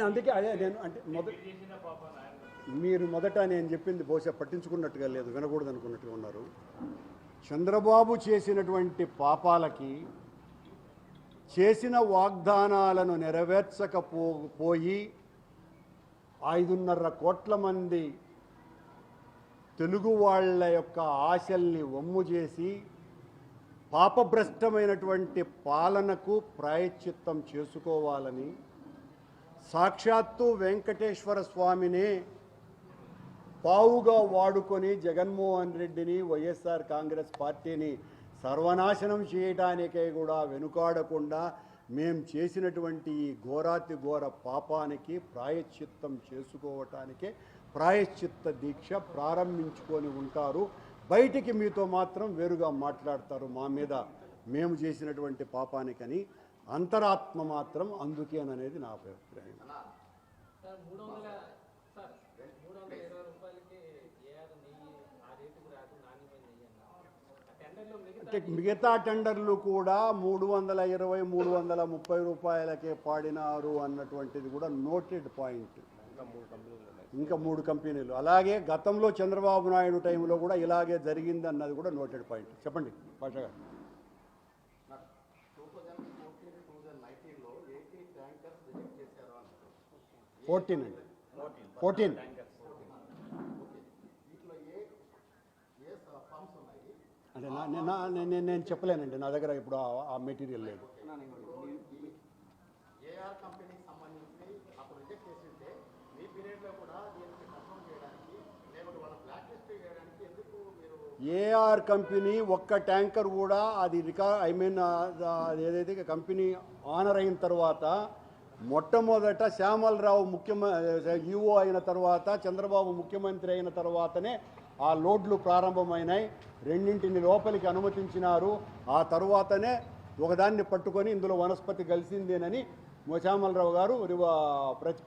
అందుకే అదే నేను అంటే మీరు మొదట నేను చెప్పింది బహుశా పట్టించుకున్నట్టుగా లేదు, వినకూడదు అనుకున్నట్టుగా ఉన్నారు. చంద్రబాబు చేసినటువంటి పాపాలకి, చేసిన వాగ్దానాలను నెరవేర్చకపోయి 5.5 కోట్ల మంది తెలుగు వాళ్ళ యొక్క ఆశల్ని వమ్ము చేసి పాపభ్రష్టమైనటువంటి పాలనకు ప్రాయశ్చిత్తం చేసుకోవాలని సాక్షాత్తు వెంకటేశ్వర స్వామినే పావుగా వాడుకొని జగన్మోహన్ రెడ్డిని, వైఎస్ఆర్ కాంగ్రెస్ పార్టీని సర్వనాశనం చేయడానికే కూడా వెనుకాడకుండా మేము చేసినటువంటి ఈ ఘోరాతి ఘోర పాపానికి ప్రాయశ్చిత్తం చేసుకోవటానికే ప్రాయశ్చిత్త దీక్ష ప్రారంభించుకొని ఉంటారు. బయటికి మీతో మాత్రం వేరుగా మాట్లాడతారు మా మీద మేము చేసినటువంటి పాపానికని. అంతరాత్మ మాత్రం అందుకేననేది నా అభిప్రాయం. అంటే మిగతా టెండర్లు కూడా 320, 330 రూపాయలకే పాడినారు అన్నటువంటిది కూడా నోటెడ్ పాయింట్. ఇంకా 3 కంపెనీలు. అలాగే గతంలో చంద్రబాబు నాయుడు టైంలో కూడా ఇలాగే జరిగింది అన్నది కూడా నోటెడ్ పాయింట్. చెప్పండి పాషా గారు. 14 అండి, 14. అంటే నేను చెప్పలేనండి, నా దగ్గర ఇప్పుడు ఆ మెటీరియల్ లేదు. ఏఆర్ కంపెనీ ఒక్క ట్యాంకర్ కూడా అది ఏదైతే కంపెనీ ఆనర్ అయిన తర్వాత మొట్టమొదట శ్యామలరావు ఈఓ అయిన తర్వాత, చంద్రబాబు ముఖ్యమంత్రి అయిన తర్వాతనే ఆ లోడ్లు ప్రారంభమైనాయి. 2 లోపలికి అనుమతించినారు. ఆ తర్వాతనే ఒకదాన్ని పట్టుకొని ఇందులో వనస్పతి కలిసిందేనని శ్యామలరావు గారు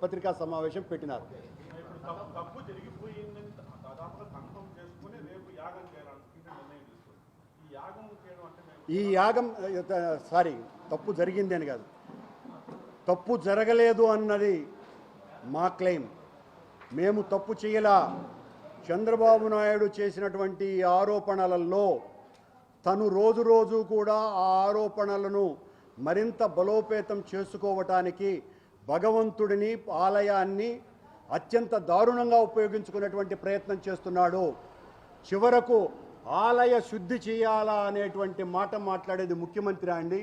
పత్రికా సమావేశం పెట్టినారు. ఈ యాగం తప్పు జరిగింది అని కాదు, తప్పు జరగలేదు అన్నది మా క్లెయిమ్. మేము తప్పు చేయలా. చంద్రబాబు నాయుడు చేసినటువంటి ఆరోపణలలో తను రోజు రోజు కూడా ఆ ఆరోపణలను మరింత బలోపేతం చేసుకోవటానికి భగవంతుడిని, ఆలయాన్ని అత్యంత దారుణంగా ఉపయోగించుకునేటువంటి ప్రయత్నం చేస్తున్నాడు. చివరకు ఆలయ శుద్ధి చేయాలా అనేటువంటి మాట మాట్లాడేది ముఖ్యమంత్రి అండి.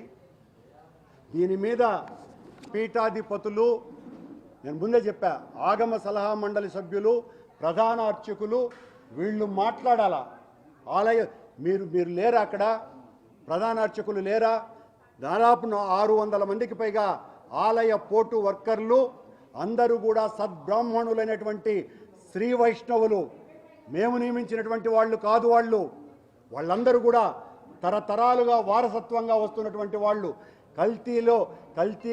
దీని మీద పీఠాధిపతులు, నేను ముందే చెప్పా, ఆగమ సలహా మండలి సభ్యులు, ప్రధాన అర్చకులు వీళ్ళు మాట్లాడాలా. ఆలయ మీరు లేరా అక్కడ? ప్రధాన అర్చకులు లేరా? దాదాపు 600 మందికి పైగా ఆలయ పోటు వర్కర్లు అందరూ కూడా సద్బ్రాహ్మణులైనటువంటి శ్రీ వైష్ణవులు. మేము నియమించినటువంటి వాళ్ళు కాదు. వాళ్ళందరూ కూడా తరతరాలుగా వారసత్వంగా వస్తున్నటువంటి వాళ్ళు. కల్తీ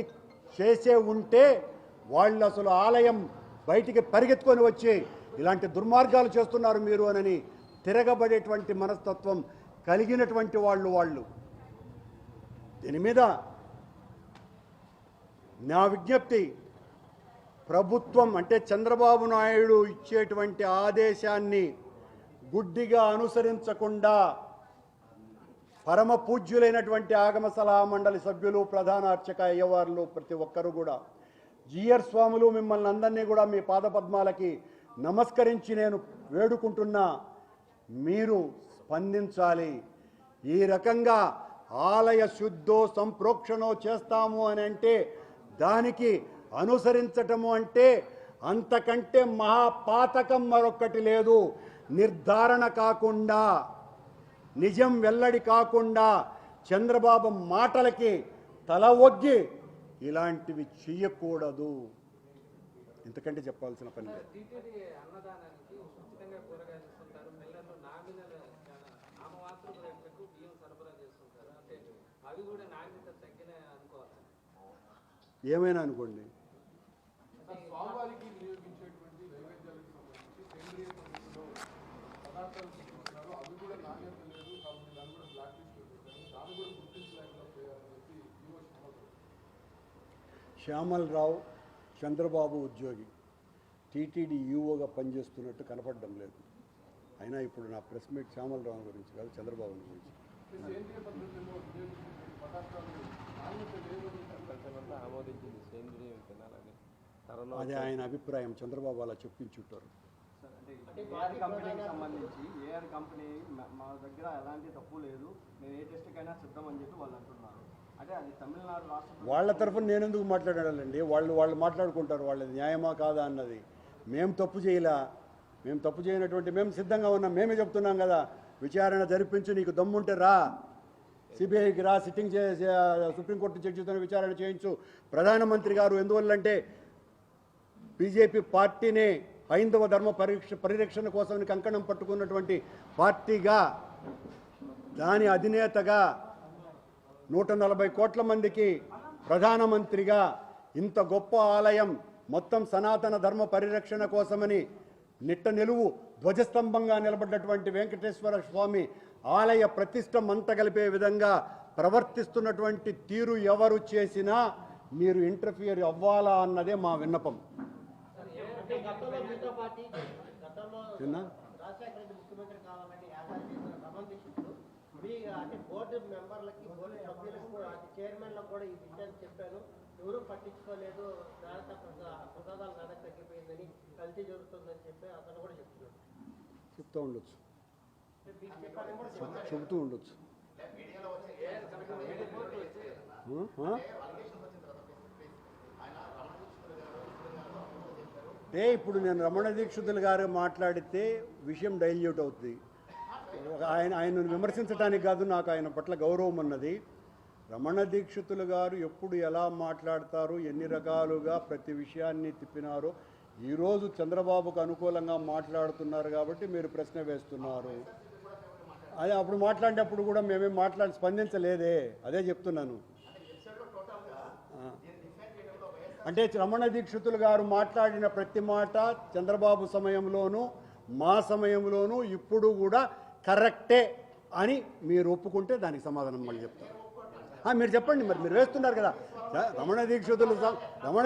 చేసే ఉంటే వాళ్ళు అసలు ఆలయం బయటికి పరిగెత్తుకొని వచ్చి ఇలాంటి దుర్మార్గాలు చేస్తున్నారు మీరు అని తిరగబడేటువంటి మనస్తత్వం కలిగినటువంటి వాళ్ళు. దీని మీద నా విజ్ఞప్తి, ప్రభుత్వం అంటే చంద్రబాబు నాయుడు ఇచ్చేటువంటి ఆదేశాన్ని గుడ్డిగా అనుసరించకుండా పరమ పూజ్యులైనటువంటి ఆగమ సలహా మండలి సభ్యులు, ప్రధాన అర్చక అయ్యవార్లు ప్రతి ఒక్కరూ కూడా, జిఆర్ స్వాములు, మిమ్మల్ని అందరినీ కూడా మీ పాదపద్మాలకి నమస్కరించి నేను వేడుకుంటున్నా, మీరు స్పందించాలి. ఈ రకంగా ఆలయ శుద్ధో సంప్రోక్షణో చేస్తాము అని అంటే దానికి అనుసరించటము అంటే అంతకంటే మహాపాతకం మరొక్కటి లేదు. నిర్ధారణ కాకుండా, నిజం వెల్లడి కాకుండా చంద్రబాబు మాటలకి తల ఒగ్గి ఇలాంటివి చెయ్యకూడదు. ఇంతకంటే చెప్పాల్సిన పని లేదు. ఏమైనా అనుకోండి, శ్యామలరావు చంద్రబాబు ఉద్యోగి టీటీడీ ఈఓగా పనిచేస్తున్నట్టు కనపడడం లేదు. అయినా ఇప్పుడు నా ప్రెస్ మీట్ శ్యామలరావు గురించి కాదు, చంద్రబాబు గురించి. అదే ఆయన అభిప్రాయం. చంద్రబాబు అలా చెప్పించుంటారు. ఏఆర్ కంపెనీకి సంబంధించి ఏఆర్ కంపెనీ మా దగ్గర ఎలాంటి తప్పు లేదు, మేము ఏ టెస్ట్కైనా సిద్ధం అని చెప్పి వాళ్ళు అంటున్నారు. అంటే అది తమిళనాడు రాష్ట్రం వాళ్ళ తరఫున నేను ఎందుకు మాట్లాడాలండి? వాళ్ళు మాట్లాడుకుంటారు. వాళ్ళది న్యాయమా కాదా అన్నది. మేము తప్పు చేయనటువంటి మేము సిద్ధంగా ఉన్నాం. మేమే చెప్తున్నాం కదా, విచారణ జరిపించు, నీకు దమ్ముంటే రా, సిబిఐకి రా, సిట్టింగ్ సుప్రీంకోర్టు జడ్జితో విచారణ చేయించు. ప్రధానమంత్రి గారు ఎందువల్లంటే బీజేపీ పార్టీనే హైందవ ధర్మ పరిరక్షణ కోసం కంకణం పట్టుకున్నటువంటి పార్టీగా, దాని అధినేతగా, 140 కోట్ల మందికి ప్రధానమంత్రిగా ఇంత గొప్ప ఆలయం మొత్తం సనాతన ధర్మ పరిరక్షణ కోసమని నిట్ట నిలువు ధ్వజస్తంభంగా నిలబడ్డటువంటి వెంకటేశ్వర స్వామి ఆలయ ప్రతిష్ట మంటగలిపే విధంగా ప్రవర్తిస్తున్నటువంటి తీరు ఎవరు చేసినా మీరు ఇంటర్ఫియర్ అవ్వాలా అన్నదే మా విన్నపం. బోర్డు మెంబర్లకి, బోర్డు సభ్యులకు, చైర్మన్లకు కూడా ఈ విషయాన్ని చెప్పాను. ఎవరూ పట్టించుకోలేదు, ప్రసాదాలు నడక తగ్గిపోయిందని, కల్తీ జరుగుతుందని చెప్పి అతను కూడా చెప్తున్నాడు. చెప్తూ ఉండొచ్చు, చెబుతూ ఉండొచ్చు. అంటే ఇప్పుడు నేను రమణ దీక్షితులు గారు మాట్లాడితే విషయం డైల్యూట్ అవుతుంది. ఆయనను విమర్శించడానికి కాదు, నాకు ఆయన పట్ల గౌరవం ఉన్నది. రమణ దీక్షితులు గారు ఎప్పుడు ఎలా మాట్లాడతారు, ఎన్ని రకాలుగా ప్రతి విషయాన్ని తిప్పినారో, ఈరోజు చంద్రబాబుకు అనుకూలంగా మాట్లాడుతున్నారు కాబట్టి మీరు ప్రశ్న వేస్తున్నారు. అదే అప్పుడు మాట్లాడేటప్పుడు కూడా మేమేం స్పందించలేదే, అదే చెప్తున్నాను. అంటే రమణ దీక్షితులు గారు మాట్లాడిన ప్రతి మాట చంద్రబాబు సమయంలోనూ మా సమయంలోనూ ఇప్పుడు కూడా కరెక్టే అని మీరు ఒప్పుకుంటే దానికి సమాధానం మళ్ళీ చెప్తారు. మీరు చెప్పండి, మరి మీరు వేస్తున్నారు కదా, రమణ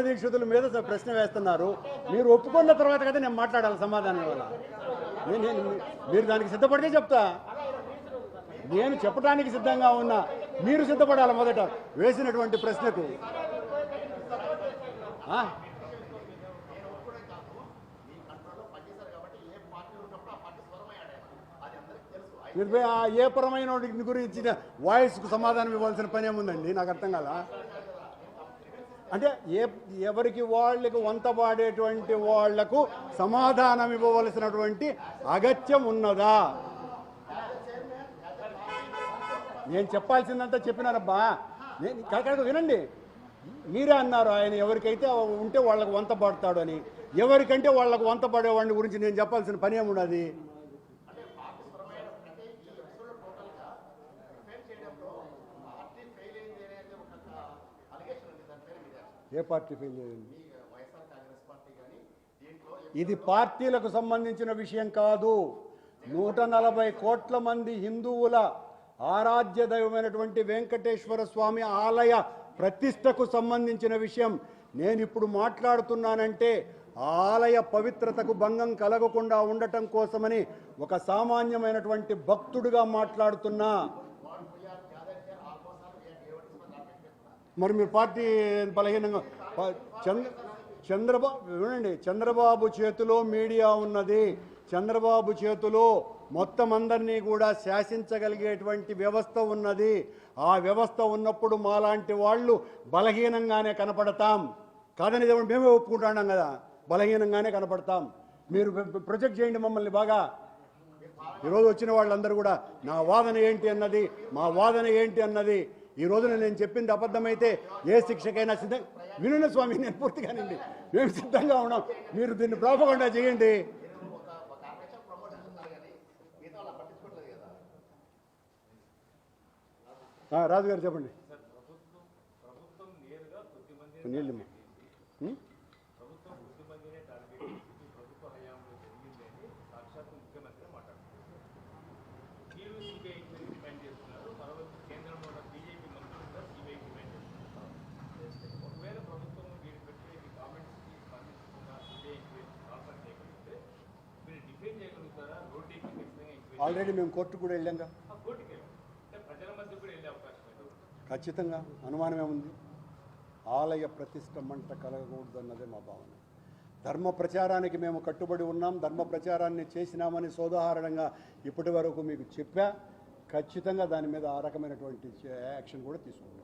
దీక్షితుల మీద ప్రశ్న వేస్తున్నారు, మీరు ఒప్పుకున్న తర్వాత కదా నేను మాట్లాడాలి సమాధానం వల్ల. మీరు దానికి సిద్ధపడితే చెప్తా, నేను చెప్పడానికి సిద్ధంగా ఉన్నా, మీరు సిద్ధపడాలి మొదట వేసినటువంటి ప్రశ్నకు. మీరు ఏ పరమైన గురించి వాయిస్కు సమాధానం ఇవ్వాల్సిన పని ఏముందండి? నాకు అర్థం కాల. అంటే ఎవరికి వాళ్ళకి వంతపాడేటువంటి వాళ్లకు సమాధానం ఇవ్వవలసినటువంటి అగత్యం ఉన్నదా? నేను చెప్పాల్సిందంతా చెప్పినారబ్బా. నేను వినండి, మీరే అన్నారు ఆయన ఎవరికైతే ఉంటే వాళ్ళకు వంత పడతాడు అని. ఎవరికంటే వాళ్ళకు వంత పడేవాడిని గురించి నేను చెప్పాల్సిన పని ఏమున్నది? ఏ పార్టీ ఫెయిల్ చేయండి? ఇది పార్టీలకు సంబంధించిన విషయం కాదు. 140 కోట్ల మంది హిందువుల ఆరాధ్య దైవమైనటువంటి వెంకటేశ్వర స్వామి ఆలయ ప్రతిష్టకు సంబంధించిన విషయం. నేను ఇప్పుడు మాట్లాడుతున్నానంటే ఆలయ పవిత్రతకు భంగం కలగకుండా ఉండటం కోసమని ఒక సామాన్యమైనటువంటి భక్తుడిగా మాట్లాడుతున్నా. మరి మీరు పార్టీ బలహీనంగా చంద్రబాబు చేతిలో మీడియా ఉన్నది, చంద్రబాబు చేతిలో మొత్తం అందరినీ కూడా శాసించగలిగేటువంటి వ్యవస్థ ఉన్నది. ఆ వ్యవస్థ ఉన్నప్పుడు మాలాంటి వాళ్ళు బలహీనంగానే కనపడతాం. కాదని మేమే ఒప్పుకుంటున్నాం కదా, బలహీనంగానే కనపడతాం. మీరు ప్రొజెక్ట్ చేయండి మమ్మల్ని బాగా. ఈరోజు వచ్చిన వాళ్ళందరూ కూడా నా వాదన ఏంటి అన్నది, మా వాదన ఏంటి అన్నది. ఈ రోజున నేను చెప్పింది అబద్ధమైతే ఏ శిక్షకైనా సిద్ధం. వినండి స్వామి, నేను పూర్తిగానండి, మేము సిద్ధంగా ఉన్నాం. మీరు దీన్ని ప్రోపగండా చేయండి. రాజుగారు చెప్పండి. నీళ్ళు ఆల్రెడీ మేము కోర్టుకు కూడా వెళ్ళాంగా. ఖచ్చితంగా అనుమానం ఏముంది? ఆలయ ప్రతిష్ట మంట కలగకూడదు అన్నదే మా భావన. ధర్మ ప్రచారానికి మేము కట్టుబడి ఉన్నాం, ధర్మ ప్రచారాన్ని చేసినామని సోదాహరణంగా ఇప్పటి వరకు మీకు చెప్పా. ఖచ్చితంగా దాని మీద ఆ రకమైనటువంటి యాక్షన్ కూడా తీసుకుంటాం.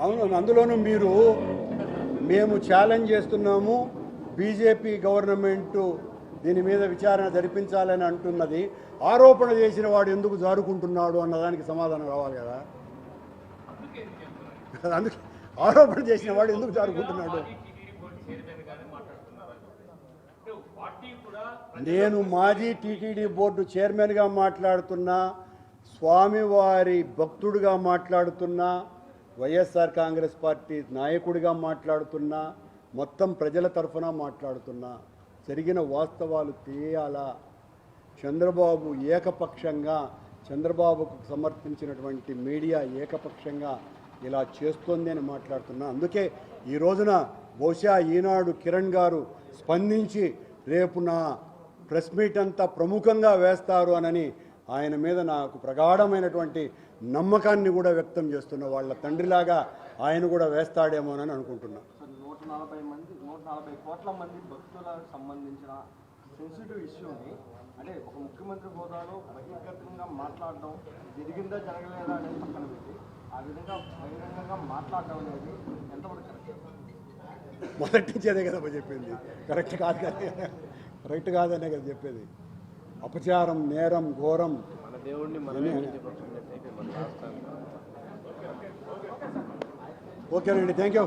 అవును, అందులోనూ మీరు మేము ఛాలెంజ్ చేస్తున్నాము, బీజేపీ గవర్నమెంటు దీని మీద విచారణ జరిపించాలని అంటున్నది. ఆరోపణ చేసిన వాడు ఎందుకు జారుకుంటున్నాడు అన్నదానికి సమాధానం రావాలి కదా. అందుకే ఆరోపణ చేసిన వాడు ఎందుకు జారుకుంటున్నాడు? నేను మాజీ టీటీడీ బోర్డు చైర్మన్గా మాట్లాడుతున్నా, స్వామివారి భక్తుడిగా మాట్లాడుతున్నా, వైఎస్ఆర్ కాంగ్రెస్ పార్టీ నాయకుడిగా మాట్లాడుతున్నా, మొత్తం ప్రజల తరఫున మాట్లాడుతున్నా. జరిగిన వాస్తవాలు తెలియాలా? చంద్రబాబు ఏకపక్షంగా, చంద్రబాబుకు సమర్థించినటువంటి మీడియా ఏకపక్షంగా ఇలా చేస్తోంది అని మాట్లాడుతున్నా. అందుకే ఈ రోజున బహుశా ఈనాడు కిరణ్ గారు స్పందించి రేపు నా ప్రెస్ మీట్ అంతా ప్రముఖంగా వేస్తారు అనని ఆయన మీద నాకు ప్రగాఢమైనటువంటి నమ్మకాన్ని కూడా వ్యక్తం చేస్తున్న. వాళ్ళ తండ్రిలాగా ఆయన కూడా వేస్తాడేమోనని అనుకుంటున్నా. 140 కోట్ల మంది భక్తులకు సంబంధించిన సెన్సిటివ్ ఇష్యూని అంటే ఒక ముఖ్యమంత్రి హోదాలో బహిరంగంగా మాట్లాడడం జరిగిందా జరగలేదా అనేది పక్కన పెట్టి ఆ విధంగా బహిరంగంగా మాట్లాడడం అనేది ఎంతవరకు కరెక్ట్? మొదటి నుంచి అదే కదా చెప్పింది. కరెక్ట్ కాదనే కదా చెప్పేది. అపచారం, నేరం, ఘోరం. ఓకేనండి, థ్యాంక్ యూ.